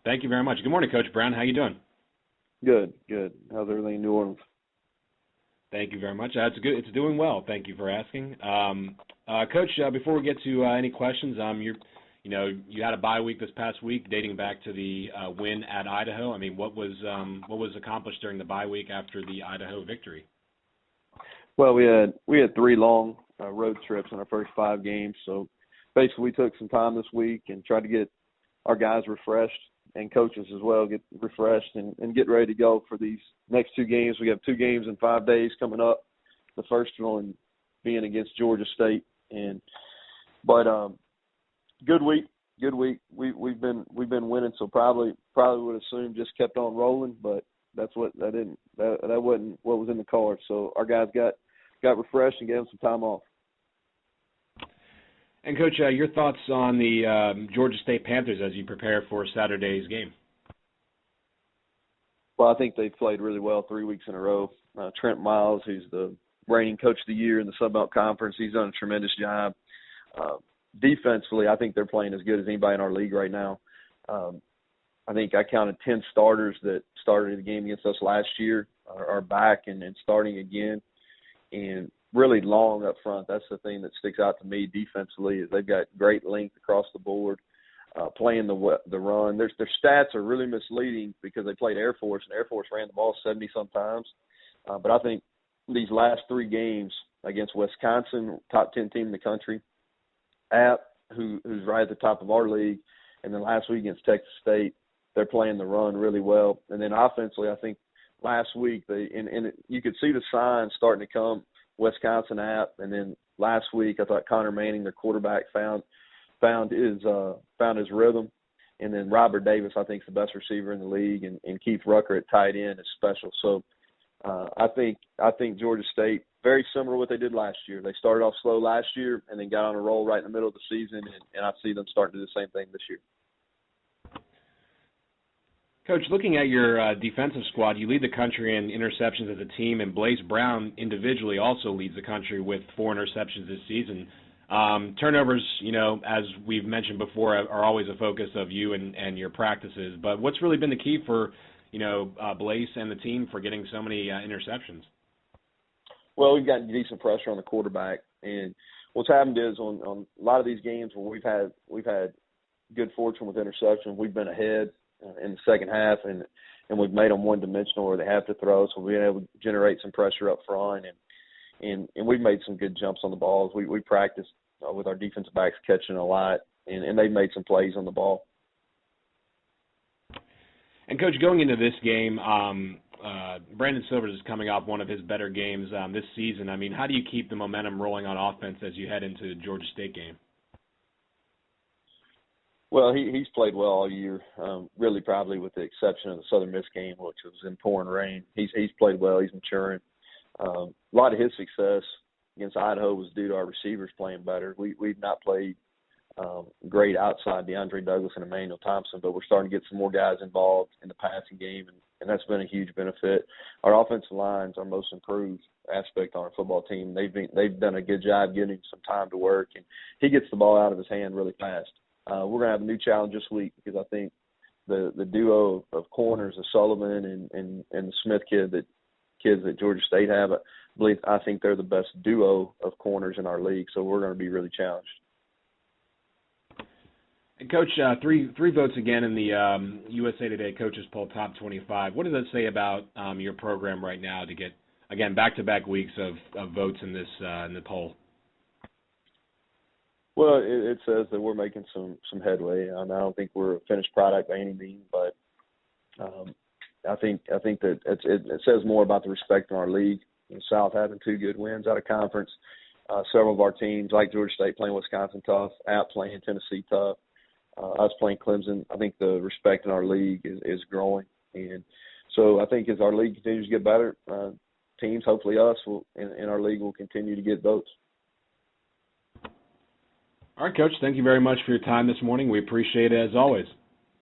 Thank you very much. Good morning, Coach Brown. How you doing? Good, good. How's everything in New Orleans? Thank you very much. It's good. It's doing well. Thank you for asking. Coach, before we get to any questions, you had a bye week this past week, dating back to the win at Idaho. I mean, what was accomplished during the bye week after the Idaho victory? Well, we had 3 long road trips in our first 5 games, so basically we took some time this week and tried to get our guys refreshed and coaches as well get refreshed and get ready to go for these next 2 games. We have 2 games in 5 days coming up. The first one being against Georgia State, but good week. We've been winning, so probably would assume just kept on rolling, but that wasn't what was in the cards. So our guys got refreshed and gave them some time off. And, Coach, your thoughts on the Georgia State Panthers as you prepare for Saturday's game? Well, I think they've played really well 3 weeks in a row. Trent Miles, who's the reigning Coach of the Year in the Sun Belt Conference, he's done a tremendous job. Defensively, I think they're playing as good as anybody in our league right now. I think I counted 10 starters that started the game against us last year are back and starting again. And really long up front. That's the thing that sticks out to me defensively is they've got great length across the board, playing the run. Their stats are really misleading because they played Air Force, and Air Force ran the ball 70-some times. But I think these last 3 games against Wisconsin, top 10 team in the country, App, who's right at the top of our league, and then last week against Texas State, they're playing the run really well. And then offensively, I think last week you could see the signs starting to come. Wisconsin App, and then last week I thought Connor Manning, their quarterback, found his rhythm, and then Robert Davis I think is the best receiver in the league, and Keith Rucker at tight end is special. So I think Georgia State very similar to what they did last year. They started off slow last year and then got on a roll right in the middle of the season, and I see them starting to do the same thing this year. Coach, looking at your defensive squad, you lead the country in interceptions as a team, and Blaze Brown individually also leads the country with 4 interceptions this season. Turnovers, as we've mentioned before, are always a focus of you and your practices. But what's really been the key for, Blaze and the team for getting so many interceptions? Well, we've got decent pressure on the quarterback, and what's happened is on a lot of these games where we've had good fortune with interception, we've been ahead in the second half, and we've made them one-dimensional where they have to throw, so we've been able to generate some pressure up front, and we've made some good jumps on the balls. We practiced with our defensive backs catching a lot, and they've made some plays on the ball. And, Coach, going into this game, Brandon Silvers is coming off one of his better games this season. I mean, how do you keep the momentum rolling on offense as you head into the Georgia State game? Well, he's played well all year, really probably with the exception of the Southern Miss game, which was in pouring rain. He's played well. He's maturing. A lot of his success against Idaho was due to our receivers playing better. We've not played great outside DeAndre Douglas and Emmanuel Thompson, but we're starting to get some more guys involved in the passing game, and that's been a huge benefit. Our offensive line's our most improved aspect on our football team. They've done a good job getting him some time to work, and he gets the ball out of his hand really fast. We're going to have a new challenge this week because I think the duo of corners, the Sullivan and the Smith kids that Georgia State have, I think they're the best duo of corners in our league. So we're going to be really challenged. And Coach, three votes again in the USA Today Coaches Poll Top 25. What does that say about your program right now to get, again, back-to-back weeks of votes in the poll? Well, it says that we're making some headway. I don't think we're a finished product by any means, but I think that it says more about the respect in our league. The South having 2 good wins out of conference. Several of our teams, like Georgia State, playing Wisconsin tough, App playing Tennessee tough, us playing Clemson. I think the respect in our league is growing, and so I think as our league continues to get better, teams, hopefully us, in our league will continue to get votes. All right, Coach, thank you very much for your time this morning. We appreciate it as always.